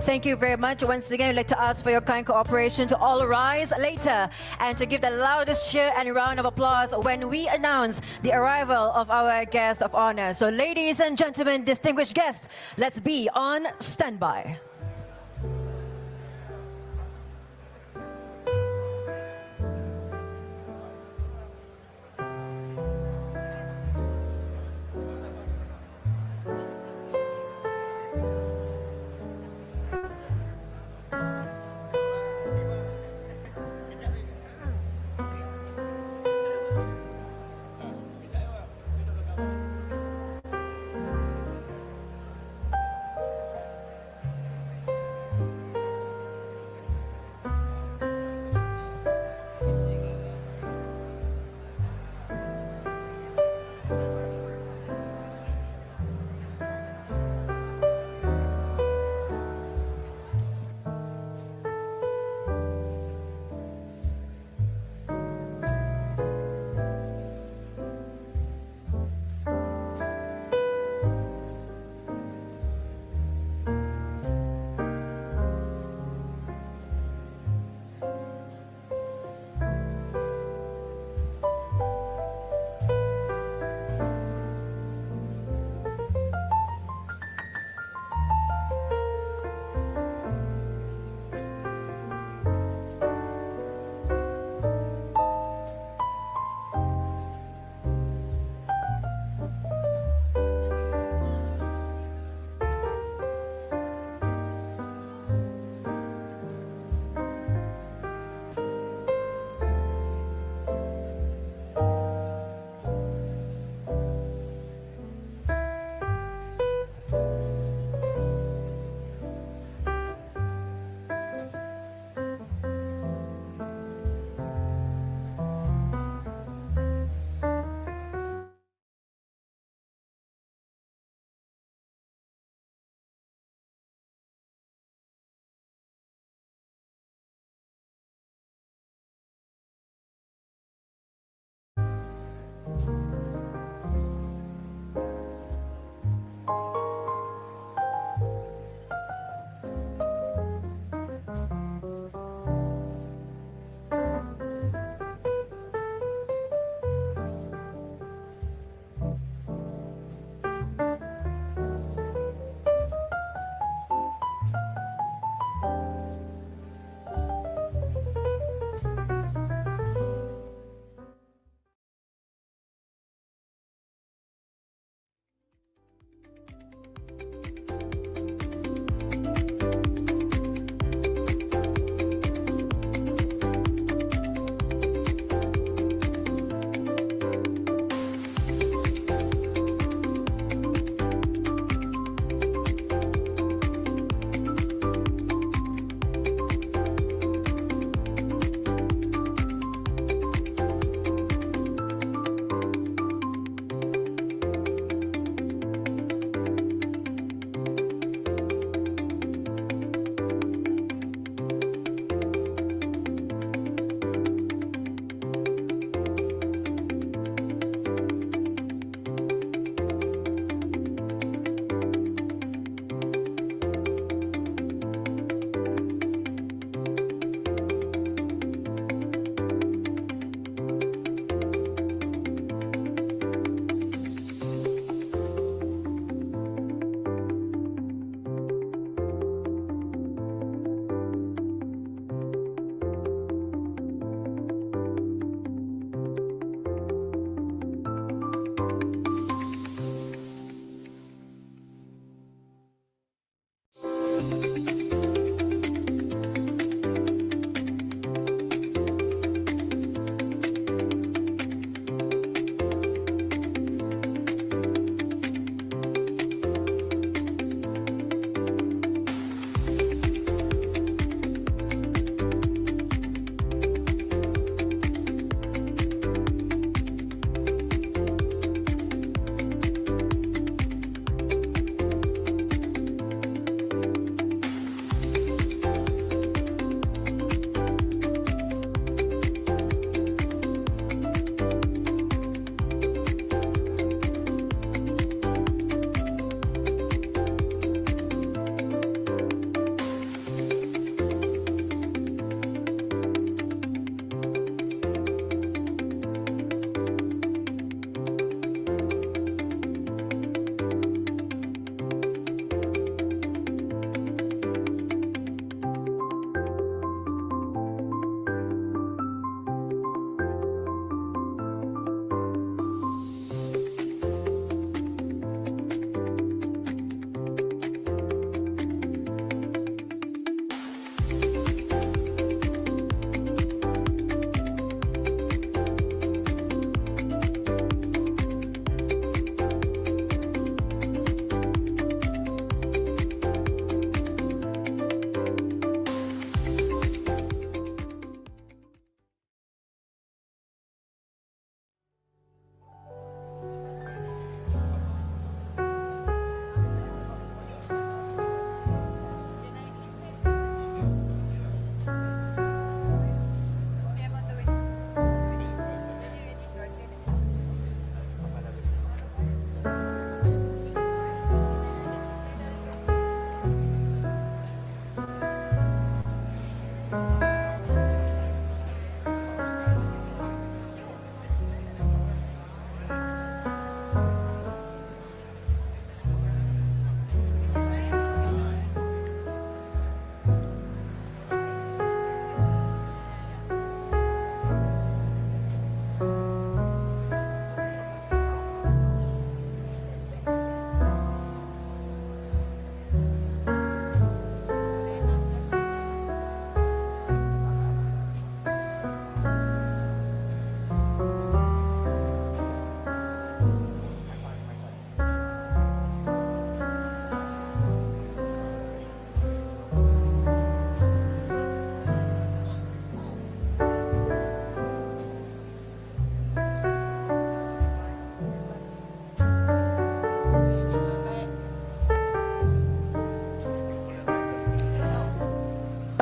Thank you very much. Once again, I'd like to ask for your kind cooperation to all rise later and to give the loudest cheer and round of applause when we announce the arrival of our guest of honor. So ladies and gentlemen, distinguished guests, let's be on standby.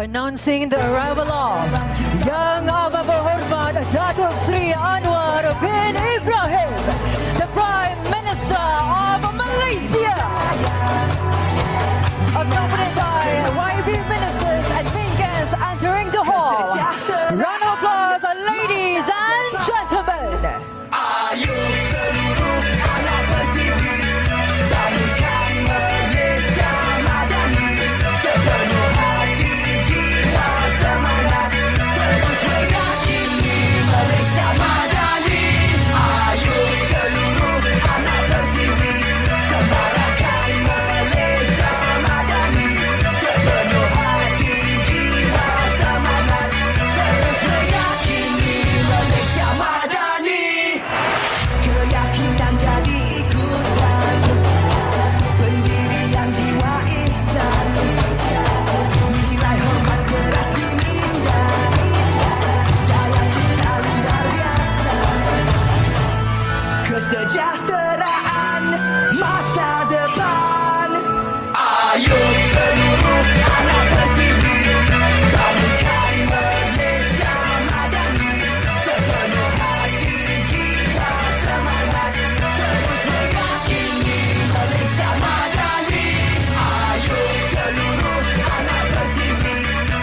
announcing the arrival of Yang Amat Berhormat Dato Seri Anwar bin Ibrahim, the Prime Minister of Malaysia. Accompanied by YB ministers and main guests entering the hall. Round of applause, ladies and gentlemen. Ayo seluruh anak berdiri, bangunkan Malaysia madani, sepenuh hati, jiwa, semangat, terus meyakini Malaysia madani. Ayo seluruh anak berdiri, sembarakan Malaysia madani, sepenuh hati, jiwa, semangat, terus meyakini Malaysia madani. Keyakinan jadi ikutan, pendirian jiwa ihsan, nilai hormat keras diminda, daya cinta luar biasa, kesejahteraan masa depan. Ayo seluruh anak berdiri, bangunkan Malaysia madani, sepenuh hati, jiwa, semangat, terus meyakini Malaysia madani. Ayo seluruh anak berdiri,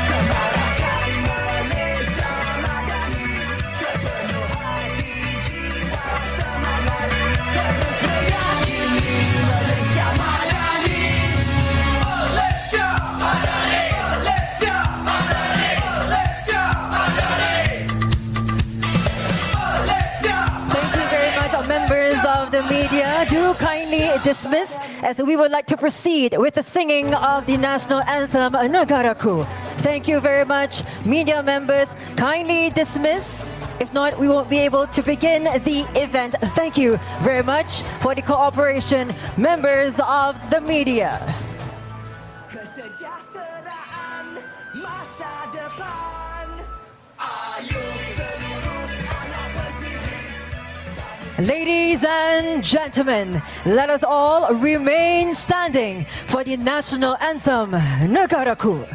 sembarakan Malaysia madani, sepenuh hati, jiwa, semangat, terus meyakini Malaysia madani. Malaysia madani, Malaysia madani, Malaysia madani, Malaysia. Thank you very much, members of the media. Do kindly dismiss as we would like to proceed with the singing of the national anthem, Negaraku. Thank you very much, media members. Kindly dismiss. If not, we won't be able to begin the event. Thank you very much for the cooperation, members of the media. Kesejahteraan masa depan. Ayo seluruh anak berdiri. Ladies and gentlemen, let us all remain standing for the national anthem, Negaraku.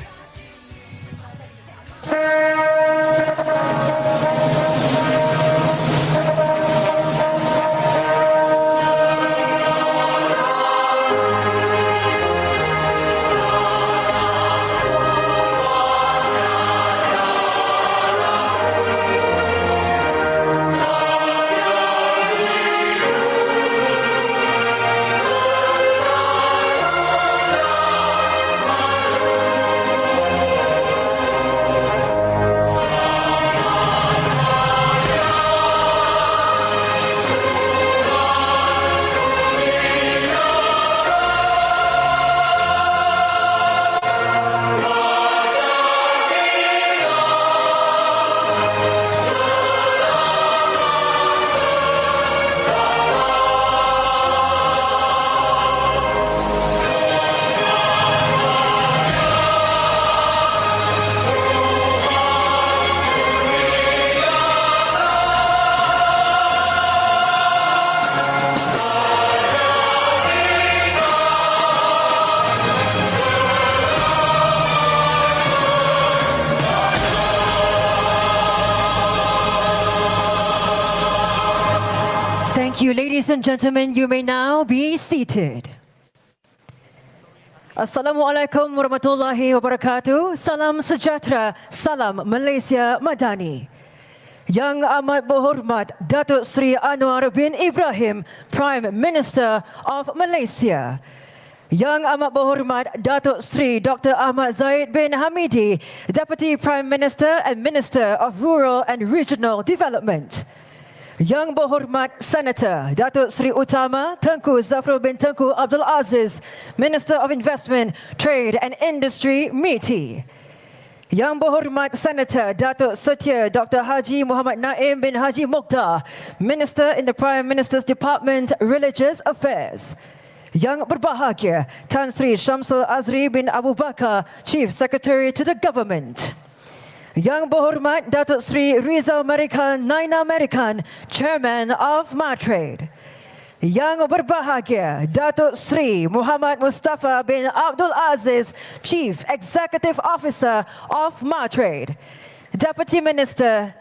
Thank you, ladies and gentlemen. You may now be seated. Assalamualaikum warahmatullahi wabarakatuh. Salam sejahtera, salam Malaysia Madani. Yang Amat Berhormat Dato Seri Anwar bin Ibrahim, Prime Minister of Malaysia. Yang Amat Berhormat Dato Seri Dr. Ahmad Zahid bin Hamidi, Deputy Prime Minister and Minister of Rural and Regional Development. Yang Berhormat Senator Datuk Seri Utama Tengku Zafrul bin Tengku Abdul Aziz, Minister of Investment, Trade and Industry, MITEC. Yang Berhormat Senator Datuk Setia Dr. Haji Muhammad Naim bin Haji Mokhtar, Minister in the Prime Minister's Department, Religious Affairs. Yang Berbahagia Tan Sri Syamsul Azri bin Abu Bakar, Chief Secretary to the Government. Yang Berhormat Datuk Seri Rizal Marikan Naina Marikan, Chairman of MATRADE. Yang berbahagia Dato Seri Muhammad Mustafa bin Abdul Aziz, Chief Executive Officer of MITEC, Deputy Minister,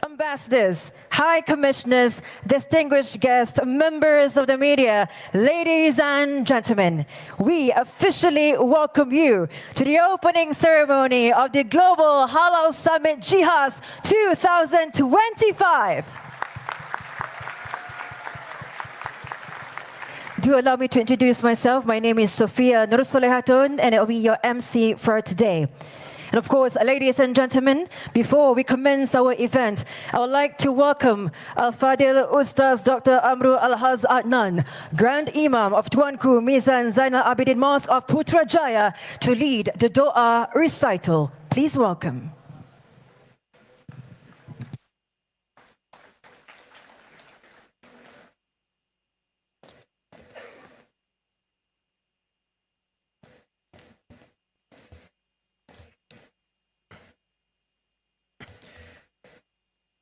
Ambassadors, High Commissioners, distinguished guests, members of the media, ladies and gentlemen, we officially welcome you to the opening ceremony of the Global Halal Summit GHaS 2025. Do allow me to introduce myself. My name is Sophia Nursolehatun and I'll be your MC for today. And of course, ladies and gentlemen, before we commence our event, I would like to welcome Al-Fadil Ustaz Dr. Amru Al-Haz Adnan, Grand Imam of Tuanku Mizan Zainal Abidin Mosque of Putrajaya, to lead the Doa recital. Please welcome.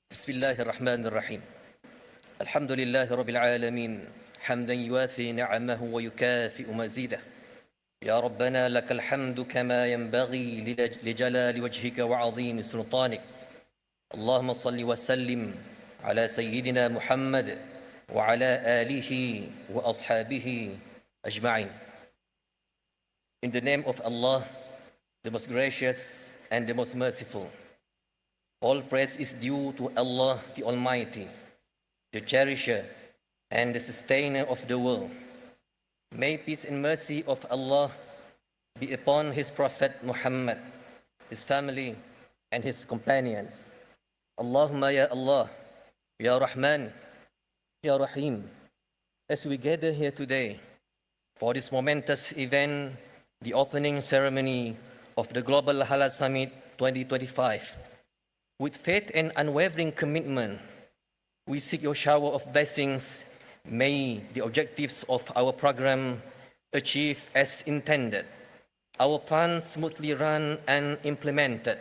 بسم الله الرحمن الرحيم الحمد لله رب العالمين حمدا يوافي نعمه ويكافئ مزيده يا ربنا لك الحمد كما ينبغي لجلال وجهك وعظيم سلطانك اللهم صل وسلم على سيدنا محمد وعلى آله وأصحابه أجمعين. In the name of Allah, the most gracious and the most merciful. All praise is due to Allah the Almighty, the cherisher and the sustainer of the world. May peace and mercy of Allah be upon His Prophet Muhammad, his family and his companions. Allahumma ya Allah, ya Rahman, ya Rahim. As we gather here today for this momentous event, the opening ceremony of the Global Halal Summit 2025, with faith and unwavering commitment, we seek your shower of blessings. May the objectives of our program achieve as intended, our plan smoothly run and implemented,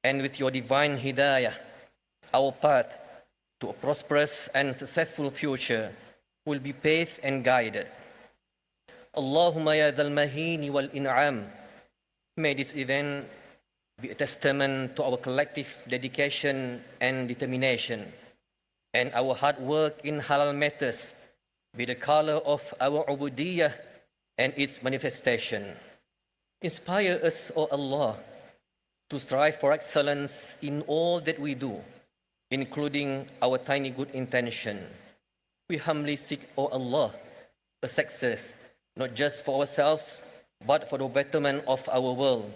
and with your divine hidayah, our path to a prosperous and successful future will be paved and guided. Allahumma ya dhal mahini wal in'am. May this event be a testament to our collective dedication and determination, and our hard work in halal matters be the color of our ubudiyah and its manifestation. Inspire us, O Allah, to strive for excellence in all that we do, including our tiny good intention. We humbly seek, O Allah, a success not just for ourselves, but for the betterment of our world,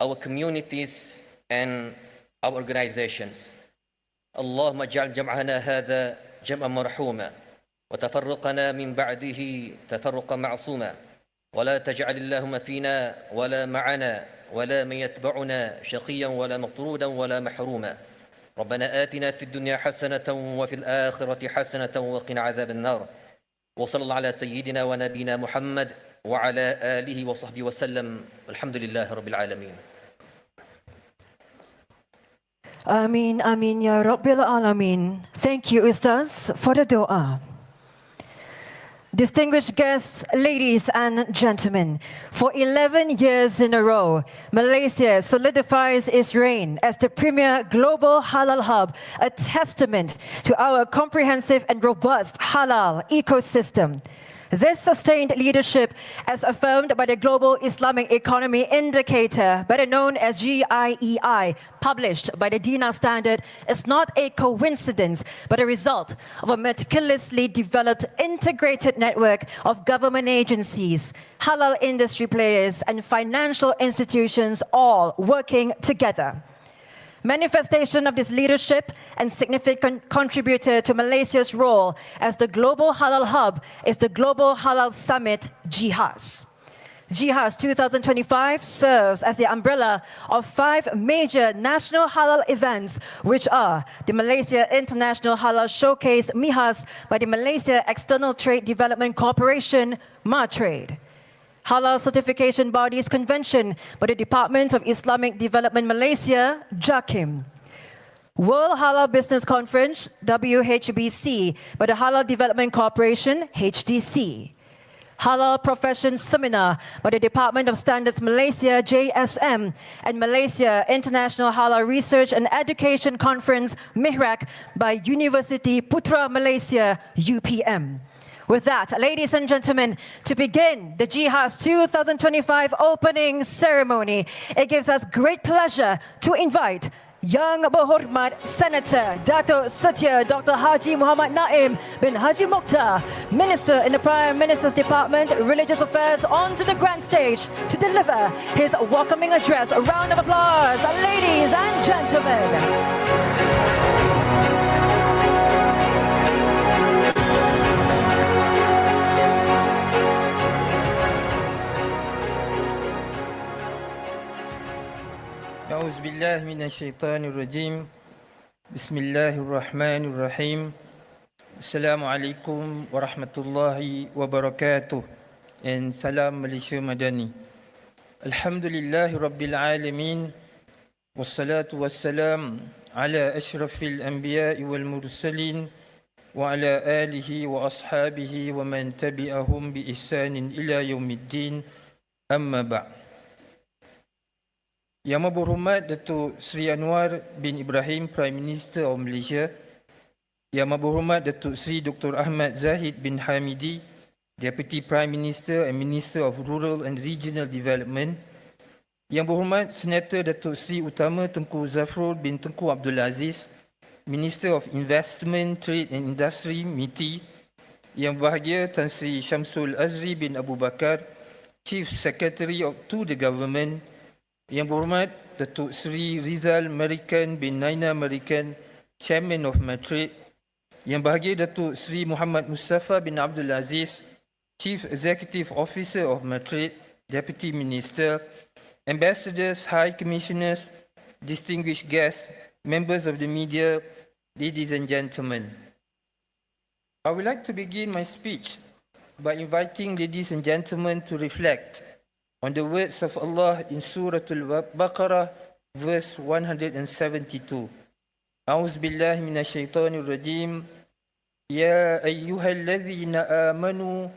our communities and our organizations. اللهم اجعل جمعنا هذا جمعا مرحوما وتفرقنا من بعده تفرقا معصوما ولا تجعل اللهم فينا ولا معنا ولا من يتبعنا شقيا ولا مطرودا ولا محروما ربنا آتنا في الدنيا حسنة وفي الآخرة حسنة وقنا عذاب النار وصلى الله على سيدنا ونبينا محمد وعلى آله وصحبه وسلم والحمد لله رب العالمين. Ameen, Ameen, Ya Rabbil Alameen. Thank you, Ustaz, for the dua. Distinguished guests, ladies and gentlemen, for 11 years in a row, Malaysia solidifies its reign as the premier global halal hub, a testament to our comprehensive and robust halal ecosystem. This sustained leadership, as affirmed by the Global Islamic Economy Indicator, better known as GIEI, published by the DINA Standard, is not a coincidence, but a result of a meticulously developed integrated network of government agencies, halal industry players, and financial institutions all working together. Manifestation of this leadership and significant contributor to Malaysia's role as the global halal hub is the Global Halal Summit GHaS. GHaS 2025 serves as the umbrella of 5 major national halal events, which are the Malaysia International Halal Showcase MIHAS by the Malaysia External Trade Development Corporation, MATRADE, Halal Certification Bodies Convention by the Department of Islamic Development Malaysia, JAKIM, World Halal Business Conference, WHBC, by the Halal Development Corporation, HDC. Halal Professions Seminar by the Department of Standards Malaysia, JSM, and Malaysia International Halal Research and Education Conference, MIHRAC, by University Putra Malaysia, UPM. With that, ladies and gentlemen, to begin the GHaS 2025 opening ceremony, it gives us great pleasure to invite Yang Berhormat Senator Dato Setia Dr. Haji Muhammad Naim bin Haji Mokhtar, Minister in the Prime Minister's Department, Religious Affairs, onto the grand stage to deliver his welcoming address. A round of applause, ladies and gentlemen. أعوذ بالله من الشيطان الرجيم بسم الله الرحمن الرحيم السلام عليكم ورحمة الله وبركاته and salam Malaysia Madani. Alhamdulillah Rabbil Alamin wassalatu wassalam ala ashrafil anbiya'i wal mursalin wa ala alihi wa ashabihi wa man tabi'ahum bi ihsanin ila yaumiddin amma ba'. Yang Berhormat Dato Seri Anwar bin Ibrahim, Prime Minister of Malaysia. Yang Berhormat Dato Seri Dr. Ahmad Zahid bin Hamidi, Deputy Prime Minister and Minister of Rural and Regional Development. Yang Berhormat Senator Dato Seri Utama Tengku Zafrul bin Tengku Abdul Aziz, Minister of Investment, Trade and Industry, MITEC. Yang Berbahagia Tan Sri Syamsul Azri bin Abu Bakar, Chief Secretary to the Government. Yang Berhormat Datuk Seri Rizal Merican bin Naina Merican, Chairman of MITEC. Yang Bahagia Datuk Seri Muhammad Mustafa bin Abdul Aziz, Chief Executive Officer of MITEC, Deputy Minister, Ambassadors, High Commissioners, distinguished guests, members of the media, ladies and gentlemen. I would like to begin my speech by inviting ladies and gentlemen to reflect on the words of Allah in Surah Al-Baqarah, verse 172. A'udzu billahi minasy syaithanir rajim. Ya ayyuhalladzina amanu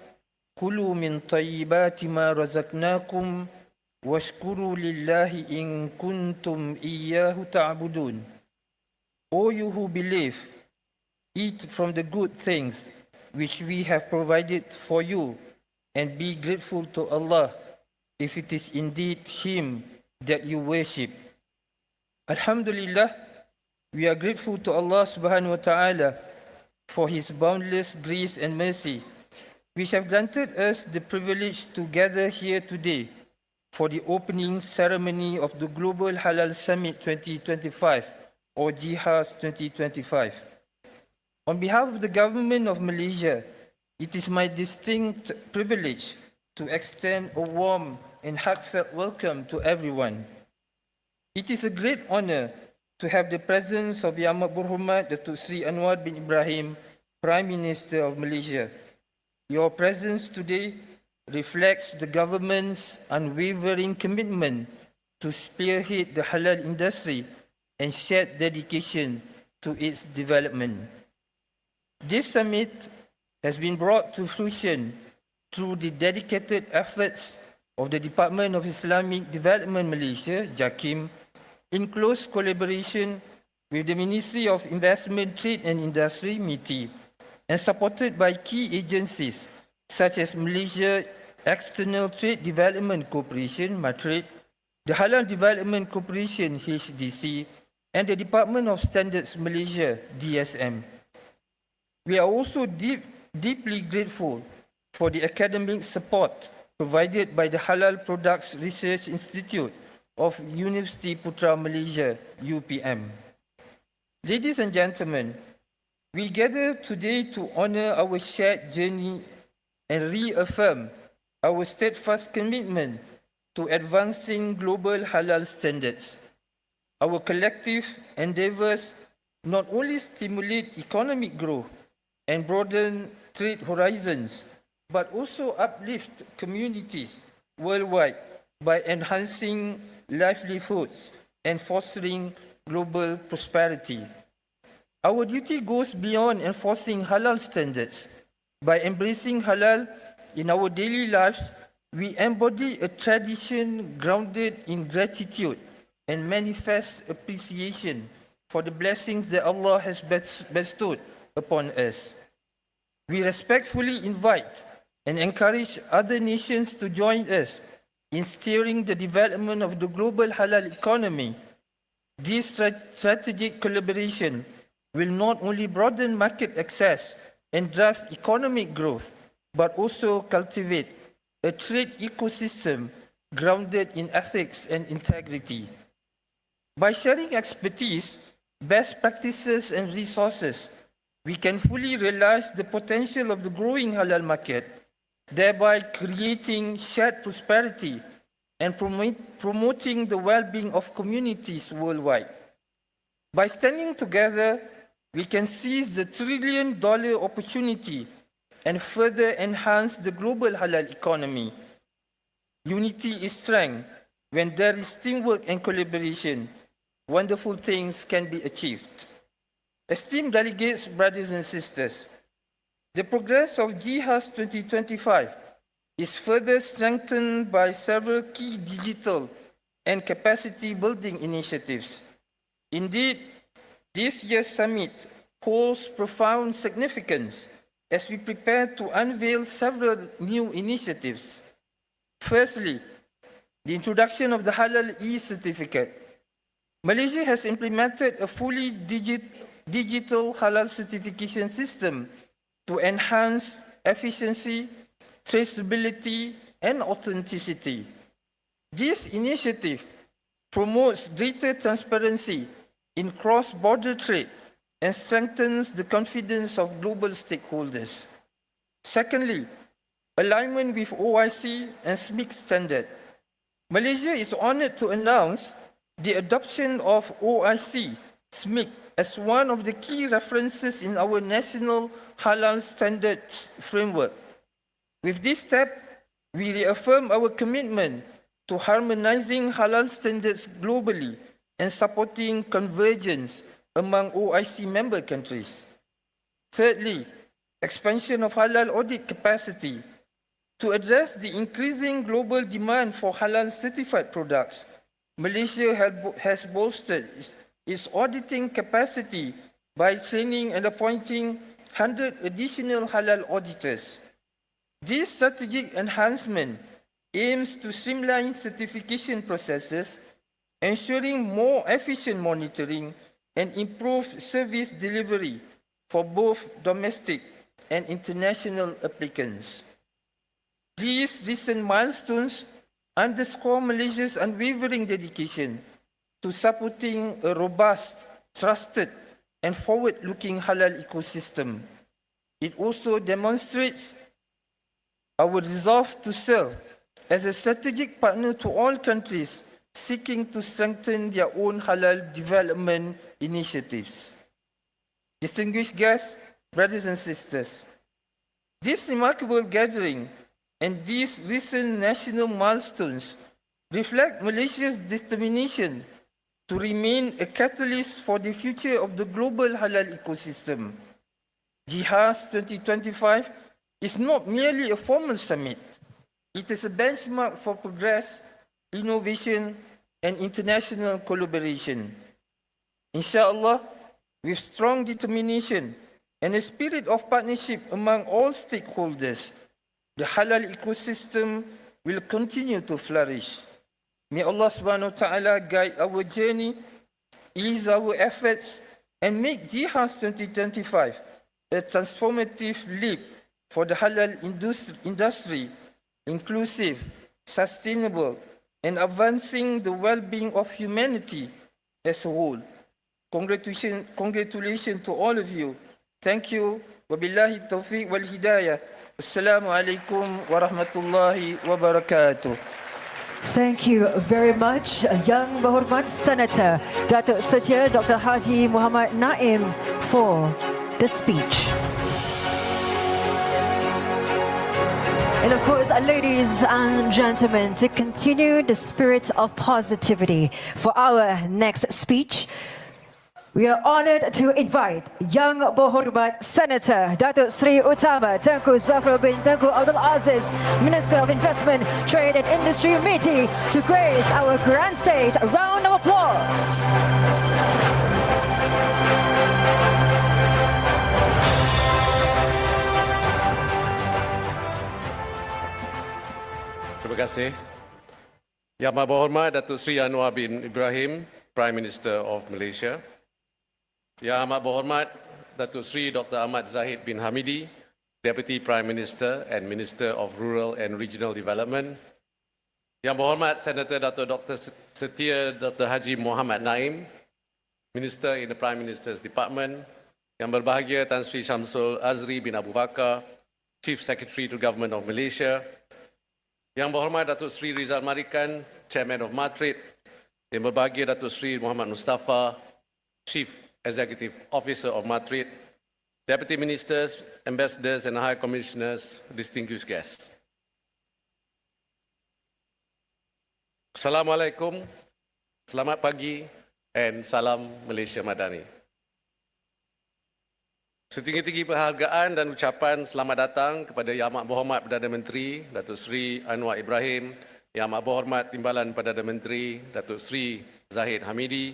kulu min thayyibati ma razaqnakum washkuru lillahi in kuntum iyyahu ta'budun. O you who believe, eat from the good things which we have provided for you and be grateful to Allah if it is indeed Him that you worship. Alhamdulillah, we are grateful to Allah subhanahu wa ta'ala for His boundless grace and mercy, which have granted us the privilege to gather here today for the opening ceremony of the Global Halal Summit 2025, or GHaS 2025. On behalf of the Government of Malaysia, it is my distinct privilege to extend a warm and heartfelt welcome to everyone. It is a great honor to have the presence of Yang Berhormat Datuk Seri Anwar bin Ibrahim, Prime Minister of Malaysia. Your presence today reflects the government's unwavering commitment to spearhead the halal industry and shared dedication to its development. This summit has been brought to fruition through the dedicated efforts of the Department of Islamic Development Malaysia, JAKIM, in close collaboration with the Ministry of Investment, Trade and Industry, MITEC, and supported by key agencies such as Malaysia External Trade Development Corporation, MITEC, the Halal Development Corporation, HDC, and the Department of Standards Malaysia, DSM. We are also deeply grateful for the academic support provided by the Halal Products Research Institute of University Putra Malaysia, UPM. Ladies and gentlemen, we gather today to honor our shared journey and reaffirm our steadfast commitment to advancing global halal standards. Our collective endeavors not only stimulate economic growth and broaden trade horizons, but also uplift communities worldwide by enhancing livelihoods and fostering global prosperity. Our duty goes beyond enforcing halal standards. By embracing halal in our daily lives, we embody a tradition grounded in gratitude and manifest appreciation for the blessings that Allah has bestowed upon us. We respectfully invite and encourage other nations to join us in steering the development of the global halal economy. This strategic collaboration will not only broaden market access and drive economic growth, but also cultivate a trade ecosystem grounded in ethics and integrity. By sharing expertise, best practices, and resources, we can fully realize the potential of the growing halal market, thereby creating shared prosperity and promoting the well-being of communities worldwide. By standing together, we can seize the trillion-dollar opportunity and further enhance the global halal economy. Unity is strength. When there is teamwork and collaboration, wonderful things can be achieved. Esteemed delegates, brothers and sisters, the progress of GHaS 2025 is further strengthened by several key digital and capacity building initiatives. Indeed, this year's summit holds profound significance as we prepare to unveil several new initiatives. Firstly, the introduction of the Halal e-certificate. Malaysia has implemented a fully digital halal certification system to enhance efficiency, traceability, and authenticity. This initiative promotes greater transparency in cross-border trade and strengthens the confidence of global stakeholders. Secondly, alignment with OIC and SMIC standard. Malaysia is honored to announce the adoption of OIC SMIC as one of the key references in our national halal standards framework. With this step, we reaffirm our commitment to harmonizing halal standards globally and supporting convergence among OIC member countries. Thirdly, expansion of halal audit capacity. To address the increasing global demand for halal certified products, Malaysia has bolstered its auditing capacity by training and appointing 100 additional halal auditors. This strategic enhancement aims to streamline certification processes, ensuring more efficient monitoring and improved service delivery for both domestic and international applicants. These recent milestones underscore Malaysia's unwavering dedication to supporting a robust, trusted, and forward-looking halal ecosystem. It also demonstrates our resolve to serve as a strategic partner to all countries seeking to strengthen their own halal development initiatives. Distinguished guests, brothers and sisters, this remarkable gathering and these recent national milestones reflect Malaysia's determination to remain a catalyst for the future of the global halal ecosystem. GHaS 2025 is not merely a formal summit. It is a benchmark for progress, innovation, and international collaboration. Inshallah, with strong determination and a spirit of partnership among all stakeholders, the halal ecosystem will continue to flourish. May Allah subhanahu wa ta'ala guide our journey, ease our efforts, and make GHaS 2025 a transformative leap for the halal industry, inclusive, sustainable, and advancing the well-being of humanity as a whole. Congratulations to all of you. Thank you. Wabillahi tawfiq wal hidayah. Assalamu alaikum wa rahmatullahi wa barakatuh. Thank you very much, Yang Berhormat Senator Dato Setia Dr. Haji Muhammad Naim for the speech. And of course, ladies and gentlemen, to continue the spirit of positivity for our next speech, we are honored to invite Yang Berhormat Senator Dato Seri Utama Tengku Zafrul bin Tengku Abdul Aziz, Minister of Investment, Trade and Industry MITEC, to grace our grand stage. A round of applause. Terima kasih. Yang Berhormat Datuk Seri Anwar bin Ibrahim, Prime Minister of Malaysia. Yang Amat Berhormat Datuk Seri Dr. Ahmad Zahid bin Hamidi, Deputy Prime Minister and Minister of Rural and Regional Development. Yang Berhormat Senator Dato Dr. Setia Dr. Haji Muhammad Naim, Minister in the Prime Minister's Department. Yang berbahagia Tan Sri Syamsul Azri bin Abu Bakar, Chief Secretary to Government of Malaysia. Yang Berhormat Datuk Seri Rizal Marikan, Chairman of MITEC. Yang berbahagia Datuk Seri Muhammad Mustafa, Chief Executive Officer of MITEC, Deputy Ministers, Ambassadors and High Commissioners, distinguished guests. Assalamualaikum, selamat pagi and salam Malaysia Madani. Setinggi-tinggi penghargaan dan ucapan selamat datang kepada Yang Amat Berhormat Perdana Menteri Datuk Seri Anwar Ibrahim, Yang Amat Berhormat Timbalan Perdana Menteri Datuk Seri Zahid Hamidi,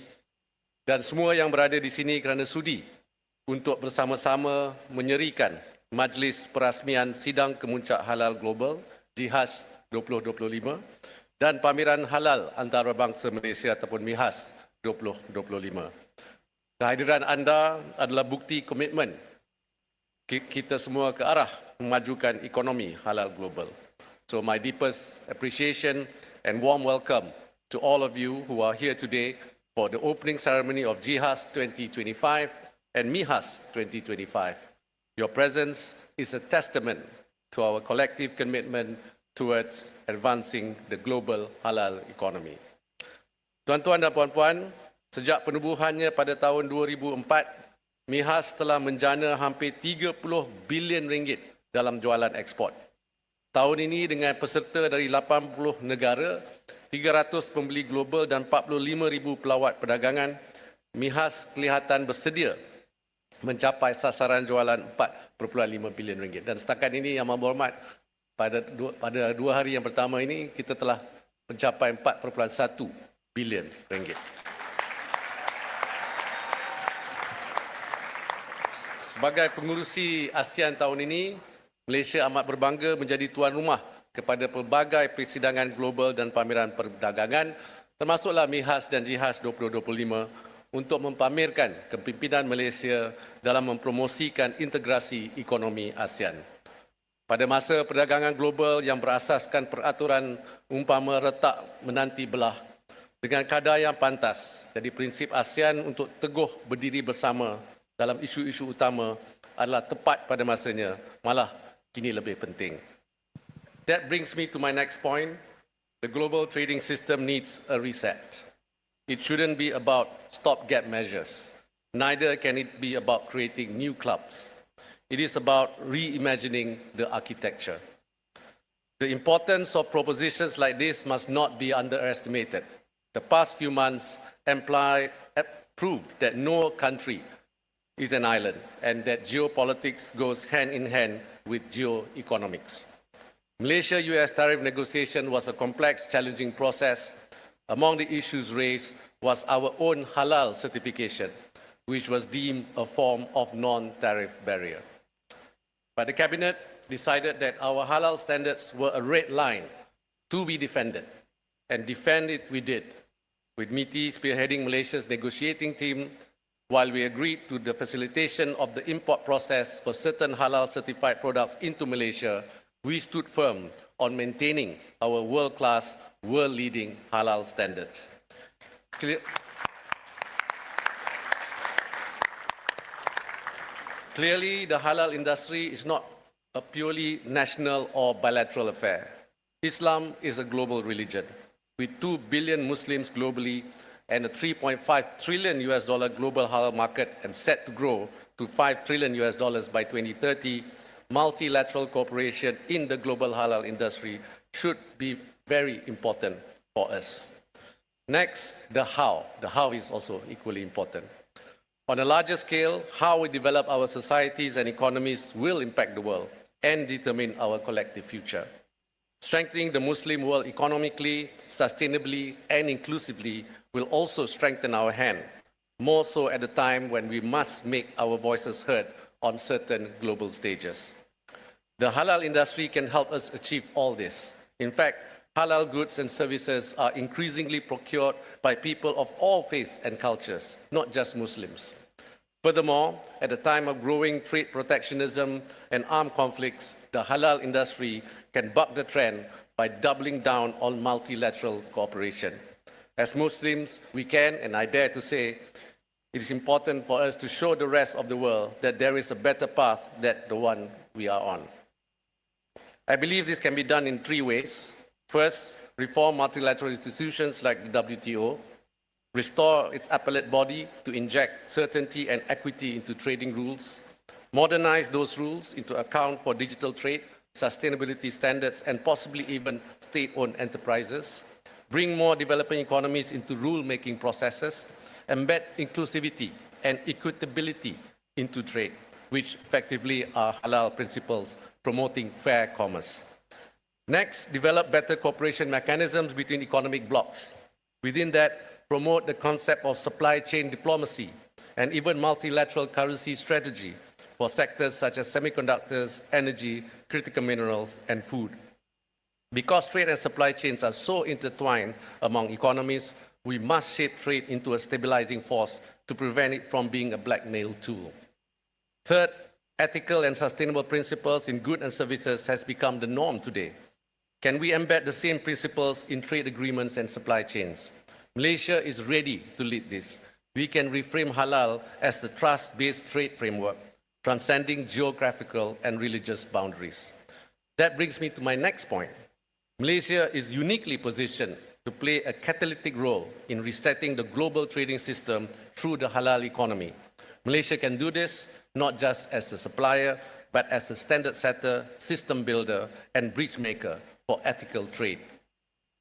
dan semua yang berada di sini kerana sudi untuk bersama-sama menyerikan Majlis Perasmian Sidang Kemuncak Halal Global GHaS 2025 dan Pameran Halal Antarabangsa Malaysia ataupun MIHAS 2025. Kehadiran anda adalah bukti komitmen kita semua ke arah memajukan ekonomi halal global. So my deepest appreciation and warm welcome to all of you who are here today for the opening ceremony of GHaS 2025 and MIHAS 2025. Your presence is a testament to our collective commitment towards advancing the global halal economy. Tuan-tuan dan puan-puan, sejak penubuhannya pada tahun 2004, MIHAS telah menjana hampir 30 bilion ringgit dalam jualan ekspor. Tahun ini dengan peserta dari 80 negara, 300 pembeli global dan 45,000 pelawat perdagangan, MIHAS kelihatan bersedia mencapai sasaran jualan 4.5 bilion ringgit. Dan setakat ini Yang Berhormat, pada 2 hari yang pertama ini kita telah mencapai 4.1 bilion ringgit. Sebagai pengurusi ASEAN tahun ini, Malaysia amat berbangga menjadi tuan rumah kepada pelbagai persidangan global dan pameran perdagangan, termasuklah MIHAS dan GHaS 2025, untuk mempamerkan kepimpinan Malaysia dalam mempromosikan integrasi ekonomi ASEAN. Pada masa perdagangan global yang berasaskan peraturan umpama retak menanti belah, dengan kadar yang pantas, jadi prinsip ASEAN untuk teguh berdiri bersama dalam isu-isu utama adalah tepat pada masanya, malah kini lebih penting. That brings me to my next point. The global trading system needs a reset. It shouldn't be about stopgap measures. Neither can it be about creating new clubs. It is about reimagining the architecture. The importance of propositions like this must not be underestimated. The past few months proved that no country is an island and that geopolitics goes hand in hand with geoeconomics. Malaysia-US tariff negotiation was a complex, challenging process. Among the issues raised was our own halal certification, which was deemed a form of non-tariff barrier. But the Cabinet decided that our halal standards were a red line to be defended, and defend it we did, with MITI spearheading Malaysia's negotiating team, while we agreed to the facilitation of the import process for certain halal certified products into Malaysia. We stood firm on maintaining our world-class, world-leading halal standards. Clearly, the halal industry is not a purely national or bilateral affair. Islam is a global religion, with 2 billion Muslims globally and a $3.5 trillion global halal market and set to grow to $5 trillion by 2030. multilateral cooperation in the global halal industry should be very important for us. Next, the how. The how is also equally important. On a larger scale, how we develop our societies and economies will impact the world and determine our collective future. Strengthening the Muslim world economically, sustainably, and inclusively will also strengthen our hand, more so at a time when we must make our voices heard on certain global stages. The halal industry can help us achieve all this. In fact, halal goods and services are increasingly procured by people of all faiths and cultures, not just Muslims. Furthermore, at a time of growing trade protectionism and armed conflicts, the halal industry can buck the trend by doubling down on multilateral cooperation. As Muslims, we can, and I dare to say, it is important for us to show the rest of the world that there is a better path than the one we are on. I believe this can be done in three ways. First, reform multilateral institutions like the WTO, restore its appellate body to inject certainty and equity into trading rules, modernize those rules into account for digital trade, sustainability standards, and possibly even state-owned enterprises, bring more developing economies into rule-making processes, embed inclusivity and equitability into trade, which effectively are halal principles promoting fair commerce. Next, develop better cooperation mechanisms between economic blocs. Within that, promote the concept of supply chain diplomacy and even multilateral currency strategy for sectors such as semiconductors, energy, critical minerals, and food. Because trade and supply chains are so intertwined among economies, we must shape trade into a stabilizing force to prevent it from being a blackmail tool. Third, ethical and sustainable principles in goods and services has become the norm today. Can we embed the same principles in trade agreements and supply chains? Malaysia is ready to lead this. We can reframe halal as the trust-based trade framework, transcending geographical and religious boundaries. That brings me to my next point. Malaysia is uniquely positioned to play a catalytic role in resetting the global trading system through the halal economy. Malaysia can do this not just as a supplier, but as a standard setter, system builder, and bridge maker for ethical trade.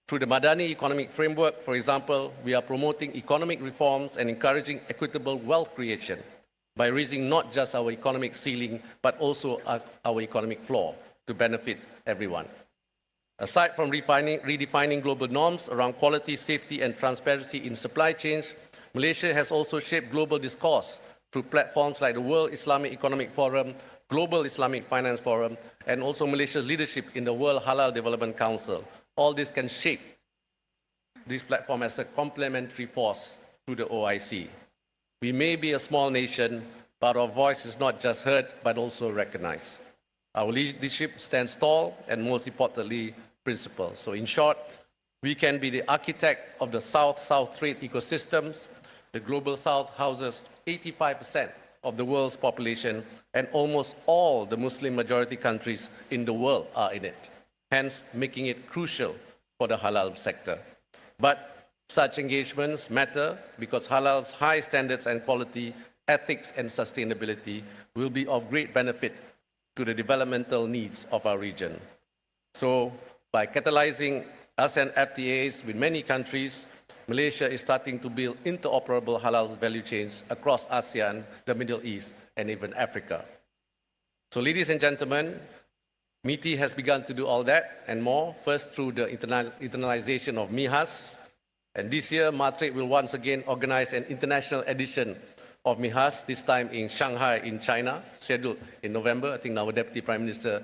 Through the Madani Economic Framework, for example, we are promoting economic reforms and encouraging equitable wealth creation by raising not just our economic ceiling, but also our economic floor to benefit everyone. Aside from redefining global norms around quality, safety, and transparency in supply chains, Malaysia has also shaped global discourse through platforms like the World Islamic Economic Forum, Global Islamic Finance Forum, and also Malaysia's leadership in the World Halal Development Council. All this can shape this platform as a complementary force to the OIC. We may be a small nation, but our voice is not just heard, but also recognized. Our leadership stands tall and, most importantly, principled. So in short, we can be the architect of the South-South trade ecosystems. The Global South houses 85% of the world's population, and almost all the Muslim majority countries in the world are in it, hence making it crucial for the halal sector. But such engagements matter because halal's high standards and quality, ethics and sustainability will be of great benefit to the developmental needs of our region. So, by catalyzing ASEAN FTAs with many countries, Malaysia is starting to build interoperable halal value chains across ASEAN, the Middle East, and even Africa. So, ladies and gentlemen, MITEC has begun to do all that and more, first through the internalization of GHaS. And this year, MITEC will once again organize an international edition of GHaS, this time in Shanghai, in China, scheduled in November. I think our Deputy Prime Minister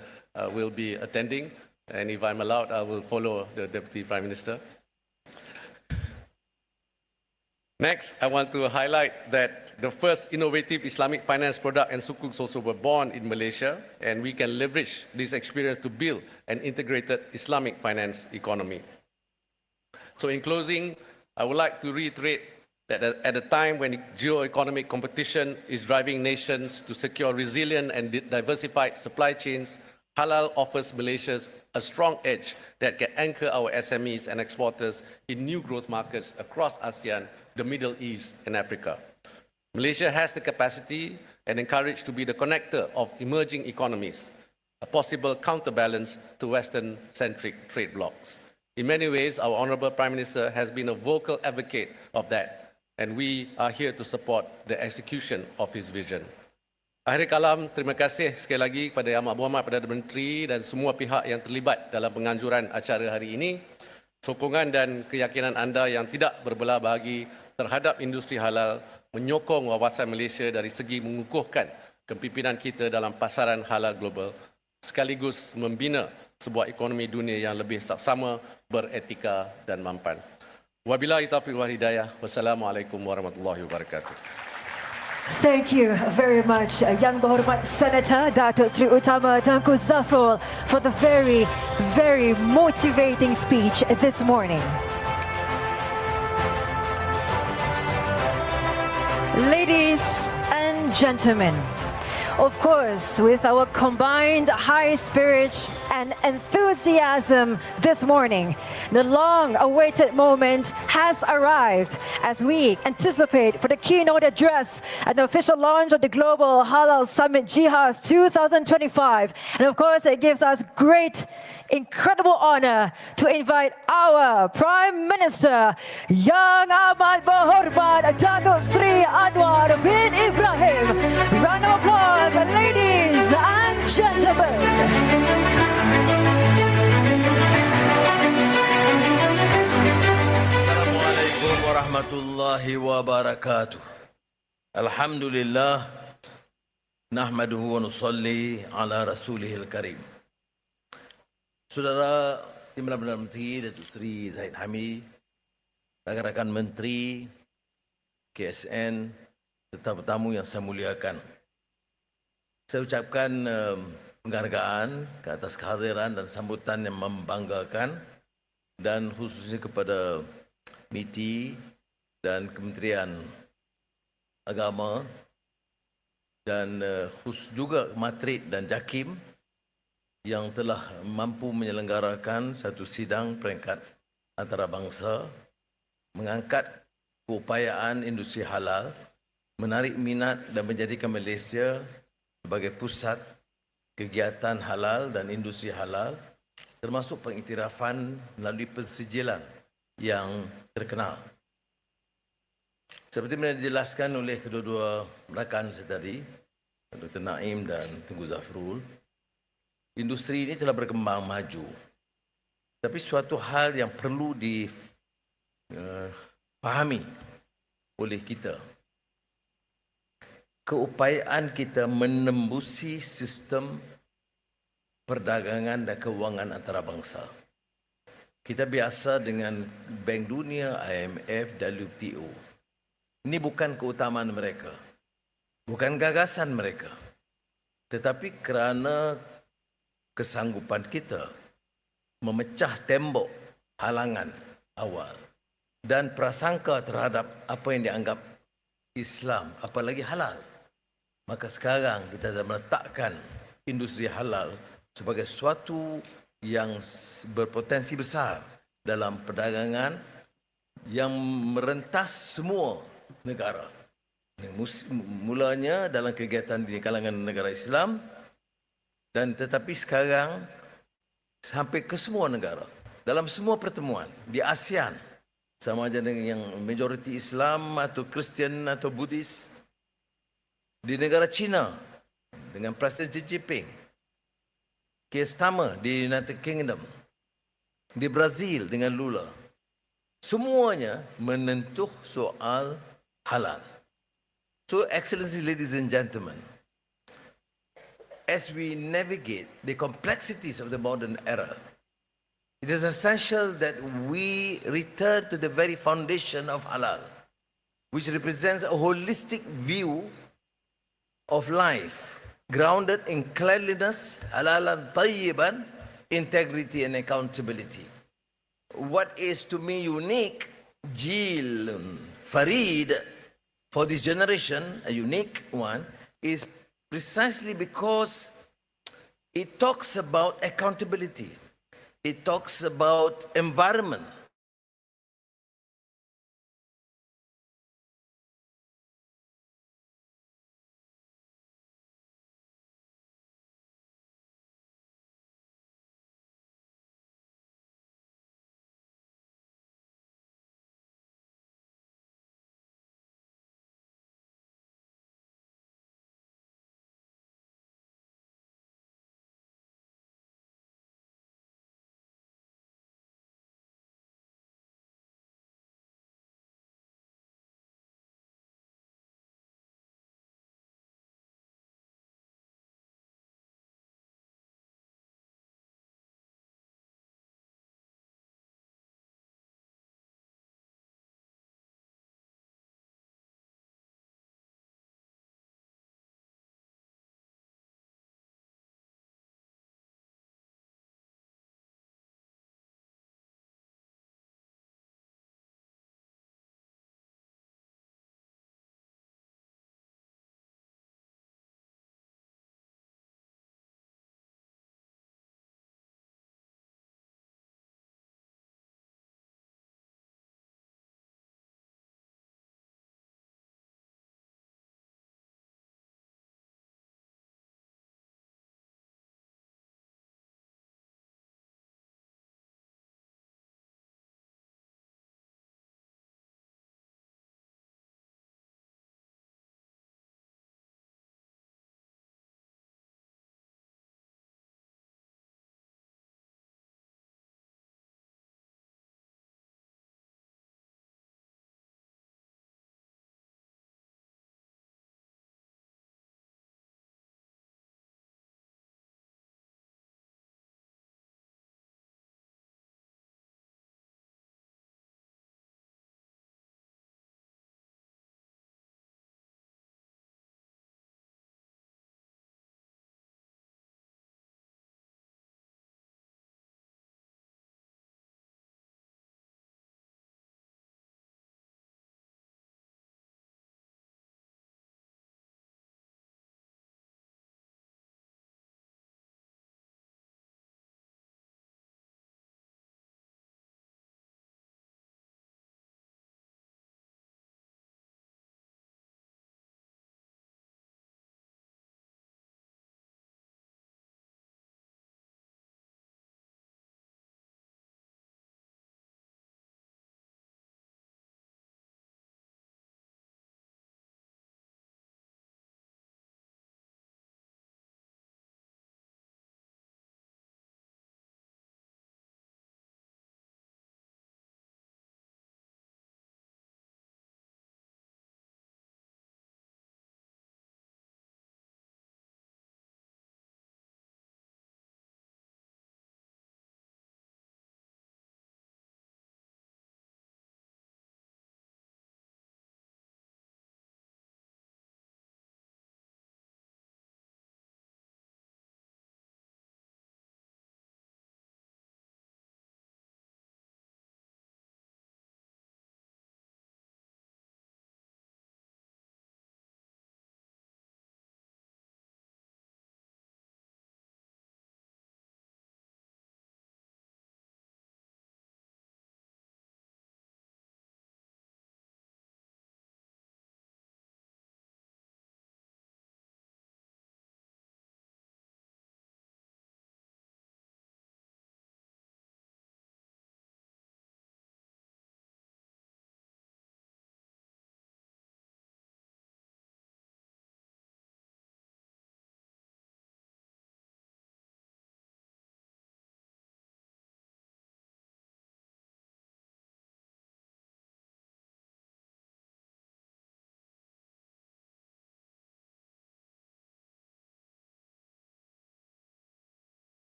will be attending. And if I'm allowed, I will follow the Deputy Prime Minister. Next, I want to highlight that the first innovative Islamic finance product and sukuks also were born in Malaysia, and we can leverage this experience to build an integrated Islamic finance economy. So in closing, I would like to reiterate that at a time when geo-economic competition is driving nations to secure resilient and diversified supply chains, halal offers Malaysia a strong edge that can anchor our SMEs and exporters in new growth markets across ASEAN, the Middle East, and Africa. Malaysia has the capacity and encourage to be the connector of emerging economies, a possible counterbalance to Western-centric trade blocs. In many ways, our Honourable Prime Minister has been a vocal advocate of that, and we are here to support the execution of his vision. Akhir kalam, terima kasih sekali lagi kepada Yang Berhormat Perdana Menteri dan semua pihak yang terlibat dalam penganjuran acara hari ini. Sokongan dan keyakinan anda yang tidak berbelah bagi terhadap industri halal menyokong wawasan Malaysia dari segi mengukuhkan kepimpinan kita dalam pasaran halal global, sekaligus membina sebuah ekonomi dunia yang lebih saksama, beretika dan mampan. Wabillahi taufiq wal hidayah. Wassalamualaikum warahmatullahi wabarakatuh. Thank you very much, Yang Berhormat Senator Dato Seri Utama Tengku Zafrul, for the very, very motivating speech this morning. Ladies and gentlemen, of course, with our combined high spirit and enthusiasm this morning, the long-awaited moment has arrived as we anticipate for the keynote address and the official launch of the Global Halal Summit GHaS 2025. And of course, it gives us great, incredible honor to invite our Prime Minister, Yang Amat Berhormat Dato Seri Anwar bin Ibrahim. Round of applause, ladies and gentlemen. Assalamualaikum warahmatullahi wabarakatuh. Alhamdulillah, nahmaduhu wa nusalli ala rasulihil karim. Saudara Timbalan Perdana Menteri Datuk Seri Zahid Hamidi, rakan-rakan Menteri, KSN, tetamu yang saya muliakan. Saya ucapkan penghargaan ke atas kehadiran dan sambutan yang membanggakan, dan khususnya kepada MITEC dan Kementerian Agama dan khusus juga Matrik dan JAKIM yang telah mampu menyelenggarakan satu sidang peringkat antarabangsa mengangkat keupayaan industri halal, menarik minat dan menjadikan Malaysia sebagai pusat kegiatan halal dan industri halal, termasuk pengiktirafan melalui pensijilan yang terkenal. Seperti yang dijelaskan oleh kedua-dua rakan saya tadi, Dr. Naim dan Tengku Zafrul, industri ini telah berkembang maju. Tapi suatu hal yang perlu dipahami oleh kita, keupayaan kita menembusi sistem perdagangan dan kewangan antarabangsa. Kita biasa dengan Bank Dunia, IMF, WTO. Ini bukan keutamaan mereka, bukan gagasan mereka, tetapi kerana kesanggupan kita memecah tembok halangan awal dan prasangka terhadap apa yang dianggap Islam, apalagi halal. Maka sekarang kita dah meletakkan industri halal sebagai sesuatu yang berpotensi besar dalam perdagangan yang merentas semua negara. Mulanya dalam kegiatan di kalangan negara Islam, dan tetapi sekarang sampai ke semua negara, dalam semua pertemuan di ASEAN, sama ada dengan yang majoriti Islam atau Kristian atau Buddhis, di negara China dengan Presiden Xi Jinping, kes sama di United Kingdom, di Brazil dengan Lula, semuanya menentuh soal halal. So, Excellency, ladies and gentlemen, as we navigate the complexities of the modern era, it is essential that we return to the very foundation of halal, which represents a holistic view of life, grounded in cleanliness, halalan tayyiban, integrity and accountability. What is to me unique, Jil, Farid, for this generation, a unique one, is precisely because it talks about accountability. It talks about environment.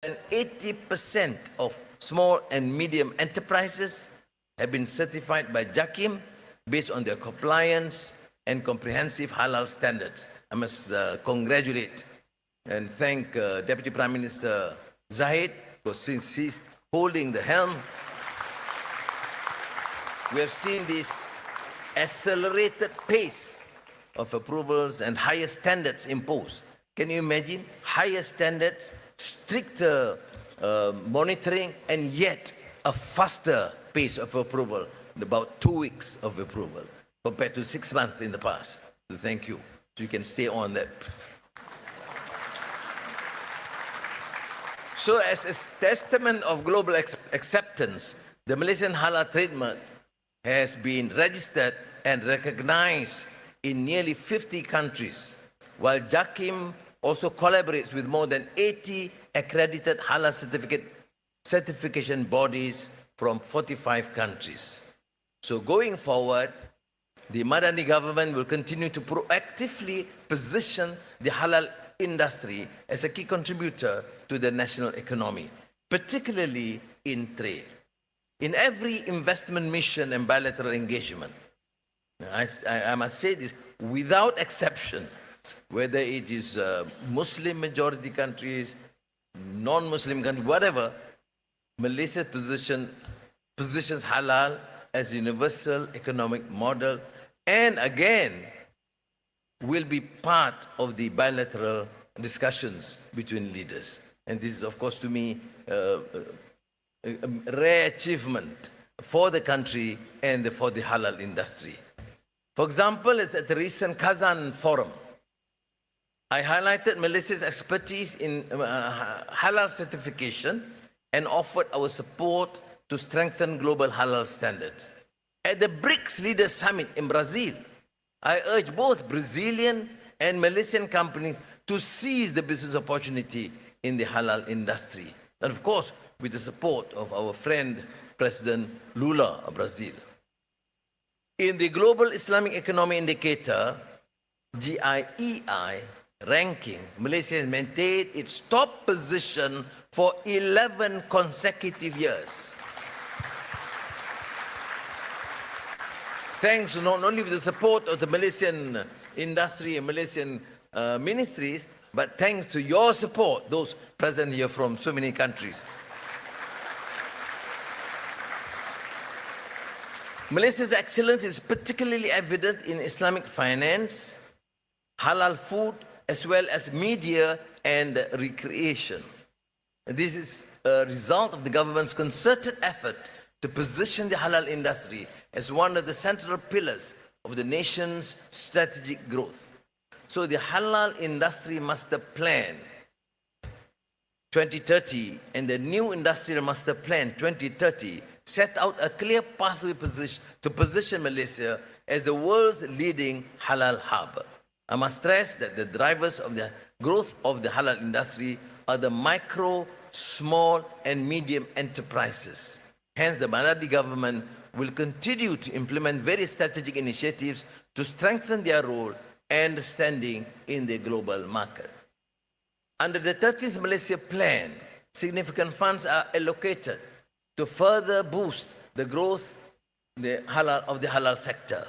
than 80% of small and medium enterprises have been certified by JAKIM based on their compliance and comprehensive halal standards. I must congratulate and thank Deputy Prime Minister Zahid, because since he's holding the helm, we have seen this accelerated pace of approvals and higher standards imposed. Can you imagine? Higher standards, stricter monitoring, and yet a faster pace of approval, about 2 weeks of approval, compared to 6 months in the past. So thank you. So you can stay on that. So as a testament of global acceptance, the Malaysian halal trademark has been registered and recognized in nearly 50 countries, while JAKIM also collaborates with more than 80 accredited halal certification bodies from 45 countries. So going forward, the Madani government will continue to proactively position the halal industry as a key contributor to the national economy, particularly in trade. In every investment mission and bilateral engagement, I must say this, without exception, whether it is Muslim majority countries, non-Muslim countries, whatever, Malaysia positions halal as a universal economic model, and again will be part of the bilateral discussions between leaders. And this is, of course, to me, a rare achievement for the country and for the halal industry. For example, at the recent Kazan Forum, I highlighted Malaysia's expertise in halal certification and offered our support to strengthen global halal standards. At the BRICS Leaders Summit in Brazil, I urged both Brazilian and Malaysian companies to seize the business opportunity in the halal industry. And of course, with the support of our friend, President Lula of Brazil. In the Global Islamic Economy Indicator, GIEI ranking, Malaysia has maintained its top position for 11 consecutive years. Thanks not only with the support of the Malaysian industry and Malaysian ministries, but thanks to your support, those present here from so many countries. Malaysia's excellence is particularly evident in Islamic finance, halal food, as well as media and recreation. This is a result of the government's concerted effort to position the halal industry as one of the central pillars of the nation's strategic growth. So the Halal Industry Master Plan 2030 and the new Industrial Master Plan 2030 set out a clear pathway to position Malaysia as the world's leading halal hub. I must stress that the drivers of the growth of the halal industry are the micro, small, and medium enterprises. Hence, the Madani government will continue to implement various strategic initiatives to strengthen their role and standing in the global market. Under the 30th Malaysia Plan, significant funds are allocated to further boost the growth of the halal sector.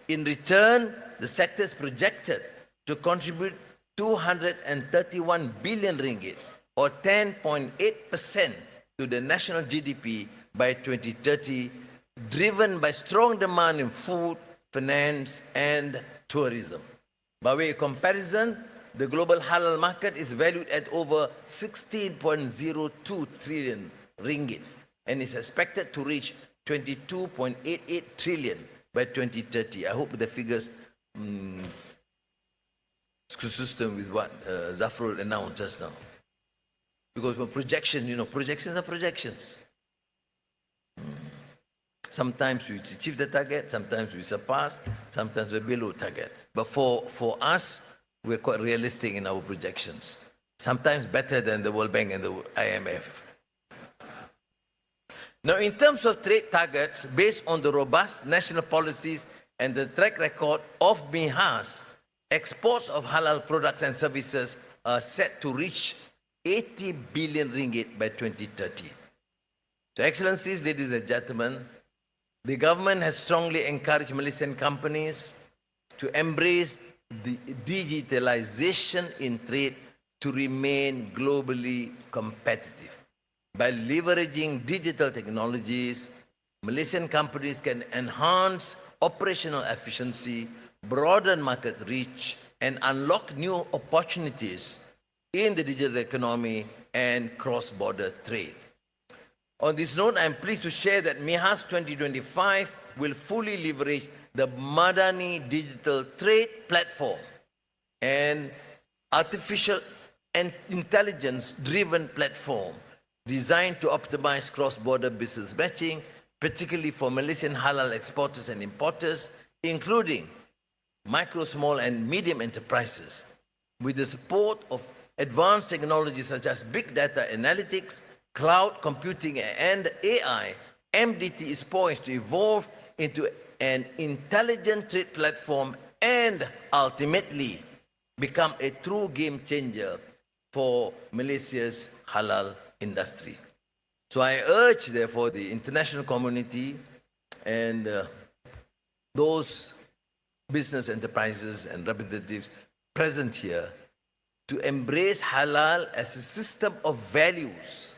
In return, the sector is projected to contribute 231 billion ringgit, or 10.8% to the national GDP by 2030, driven by strong demand in food, finance, and tourism. By way of comparison, the global halal market is valued at over 16.02 trillion ringgit and is expected to reach 22.88 trillion by 2030. I hope the figures is consistent with what Zafrul announced just now. Because for projection, projections are projections. Sometimes we achieve the target, sometimes we surpass, sometimes we're below target. But for us, we're quite realistic in our projections. Sometimes better than the World Bank and the IMF. Now, in terms of trade targets, based on the robust national policies and the track record of GHaS, exports of halal products and services are set to reach 80 billion ringgit by 2030. So, Excellencies, ladies and gentlemen, the government has strongly encouraged Malaysian companies to embrace the digitalization in trade to remain globally competitive. By leveraging digital technologies, Malaysian companies can enhance operational efficiency, broaden market reach, and unlock new opportunities in the digital economy and cross-border trade. On this note, I am pleased to share that MIHAS 2025 will fully leverage the Madani Digital Trade Platform and artificial and intelligence-driven platform designed to optimize cross-border business matching, particularly for Malaysian halal exporters and importers, including micro, small, and medium enterprises. With the support of advanced technologies such as big data analytics, cloud computing, and AI, MDT is poised to evolve into an intelligent trade platform and ultimately become a true game changer for Malaysia's halal industry. So I urge, therefore, the international community and those business enterprises and representatives present here to embrace halal as a system of values,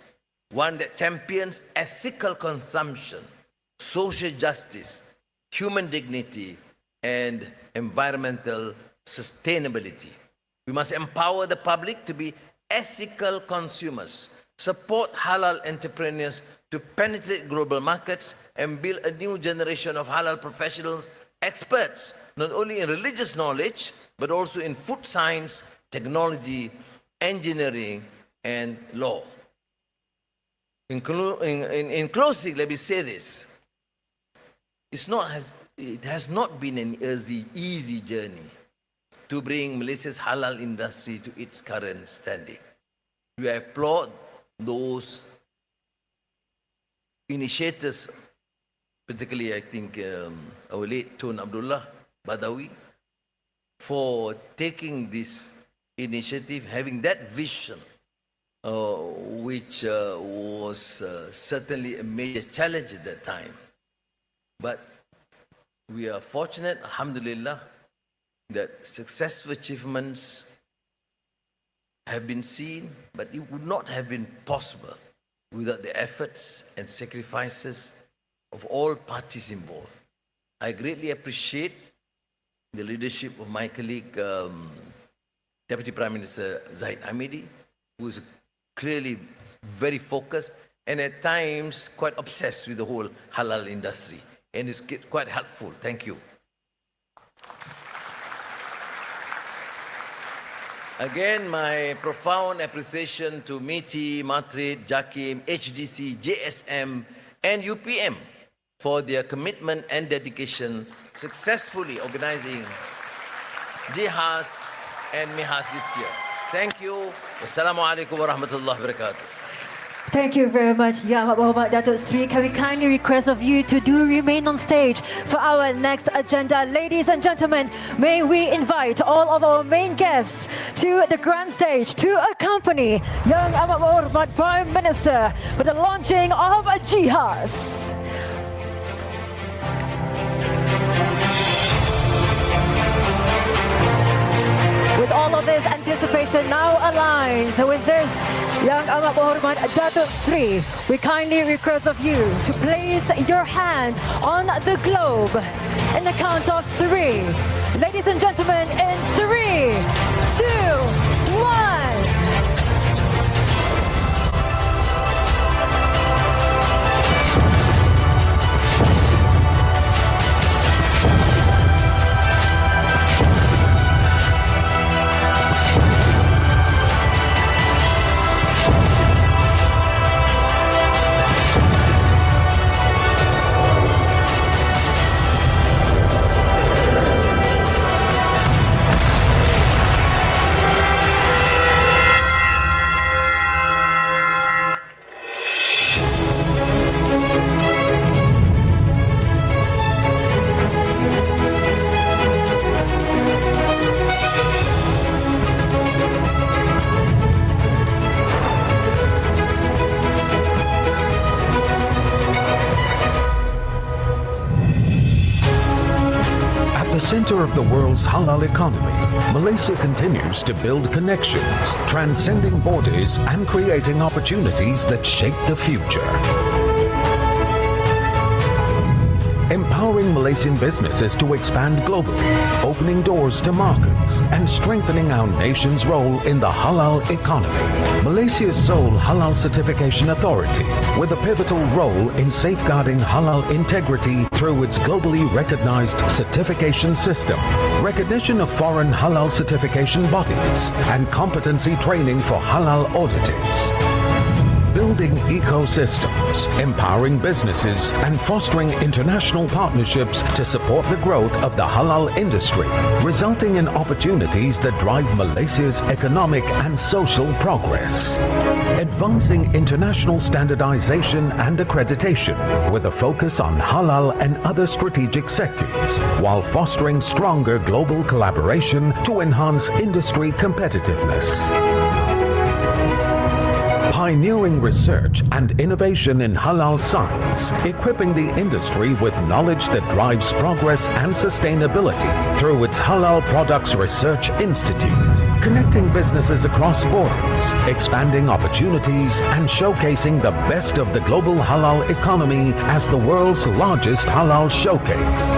one that champions ethical consumption, social justice, human dignity, and environmental sustainability. We must empower the public to be ethical consumers, support halal entrepreneurs to penetrate global markets, and build a new generation of halal professionals, experts, not only in religious knowledge, but also in food science, technology, engineering, and law. In closing, let me say this. It has not been an easy journey to bring Malaysia's halal industry to its current standing. We applaud those initiators, particularly I think our late Tun Abdullah Badawi, for taking this initiative, having that vision, which was certainly a major challenge at that time. But we are fortunate, alhamdulillah, that successful achievements have been seen, but it would not have been possible without the efforts and sacrifices of all parties involved. I greatly appreciate the leadership of my colleague, Deputy Prime Minister Zahid Hamidi, who is clearly very focused and at times quite obsessed with the whole halal industry, and is quite helpful. Thank you. Again, my profound appreciation to MITI, Matrid, JAKIM, HDC, JSM, and UPM for their commitment and dedication successfully organizing GHaS and MIHAS this year. Thank you. Wassalamualaikum warahmatullahi wabarakatuh. Thank you very much, Yang Muhammad Dato Seri. Can we kindly request of you to do remain on stage for our next agenda? Ladies and gentlemen, may we invite all of our main guests to the grand stage to accompany Yang Muhammad Prime Minister for the launching of GHaS. With all of this anticipation now aligned with this, Yang Amat Berhormat Dato Seri, we kindly request of you to place your hand on the globe in the count of 3. Ladies and gentlemen, in 3, 2, 1. the center of the world's halal economy, Malaysia continues to build connections, transcending borders and creating opportunities that shape the future. Empowering Malaysian businesses to expand globally, opening doors to markets, and strengthening our nation's role in the halal economy. Malaysia's sole Halal Certification Authority, with a pivotal role in safeguarding halal integrity through its globally recognized certification system, recognition of foreign halal certification bodies, and competency training for halal auditors. Building ecosystems, empowering businesses, and fostering international partnerships to support the growth of the halal industry, resulting in opportunities that drive Malaysia's economic and social progress. Advancing international standardization and accreditation with a focus on halal and other strategic sectors, while fostering stronger global collaboration to enhance industry competitiveness. Pioneering research and innovation in halal science, equipping the industry with knowledge that drives progress and sustainability through its Halal Products Research Institute, connecting businesses across borders, expanding opportunities, and showcasing the best of the global halal economy as the world's largest halal showcase.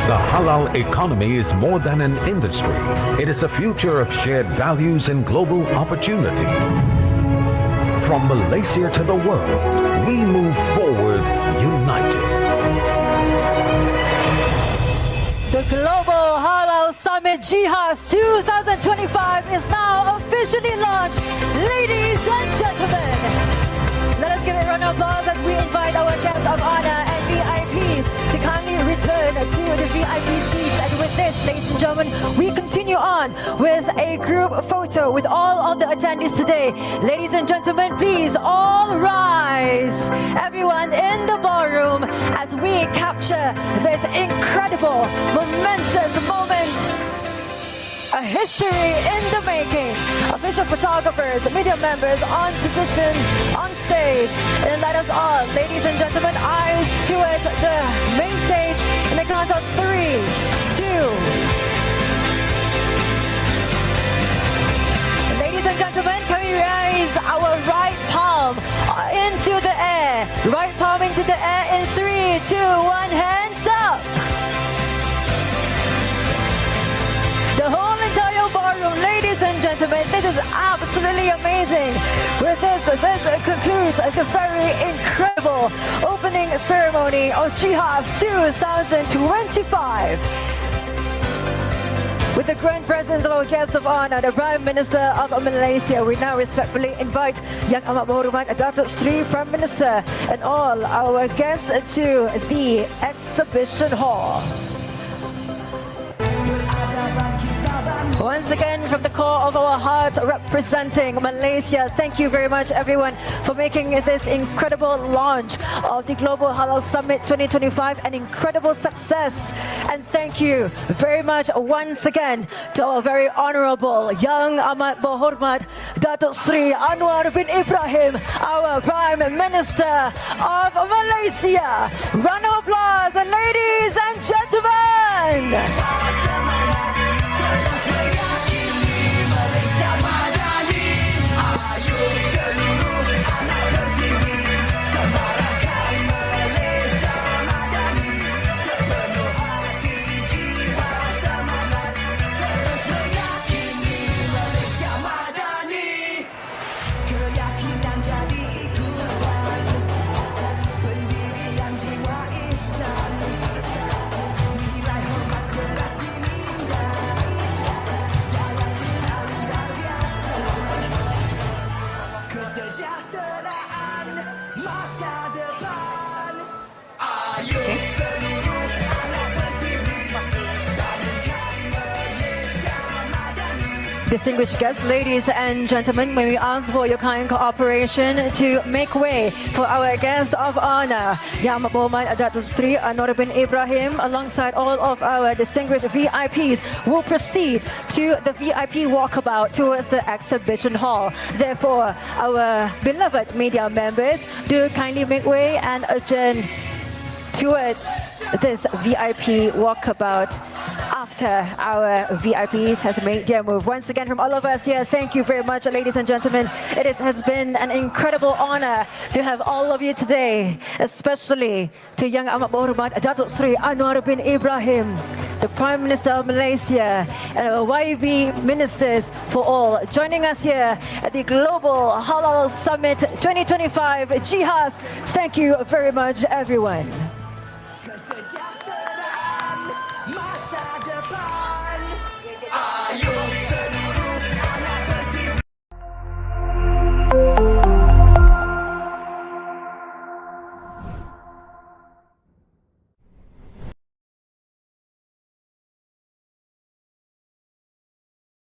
The halal economy is more than an industry. It is a future of shared values and global opportunity. From Malaysia to the world, we move forward united. The Global Halal Summit GHaS 2025 is now officially launched. Ladies and gentlemen, let us give a round of applause as we invite our guests of honor and VIPs to kindly return to the VIP seats. And with this, ladies and gentlemen, we continue on with a group photo with all of the attendees today. Ladies and gentlemen, please all rise. Everyone in the ballroom as we capture this incredible, momentous moment. A history in the making. Official photographers, media members on position, on stage. And let us all, ladies and gentlemen, eyes towards the main stage in the count of 3, 2. Ladies and gentlemen, can we raise our right palm into the air? Right palm into the air in 3, 2, 1, hands up. The whole entire ballroom, ladies and gentlemen, this is absolutely amazing. With this concludes the very incredible opening ceremony of GHaS 2025. With the grand presence of our guest of honor, the Prime Minister of Malaysia, we now respectfully invite Yang Amat Berhormat Dato Seri Prime Minister and all our guests to the exhibition hall. Once again, from the core of our hearts, representing Malaysia, thank you very much, everyone, for making this incredible launch of the Global Halal Summit 2025 an incredible success. And thank you very much once again to our very honorable Yang Amat Berhormat Dato Seri Anwar bin Ibrahim, our Prime Minister of Malaysia. Round of applause, ladies and gentlemen. Distinguished guests, ladies and gentlemen, may we ask for your kind cooperation to make way for our guest of honor, Yang Berhormat Dato Seri Anwar bin Ibrahim, alongside all of our distinguished VIPs, will proceed to the VIP walkabout towards the exhibition hall. Therefore, our beloved media members, do kindly make way and adjourn towards this VIP walkabout after our VIPs has made their move. Once again, from all of us here, thank you very much, ladies and gentlemen. Has been an incredible honor to have all of you today, especially to Yang Amat Berhormat Dato Seri Anwar bin Ibrahim, the Prime Minister of Malaysia, and YB Ministers for all, joining us here at the Global Halal Summit 2025 GHaS. Thank you very much, everyone.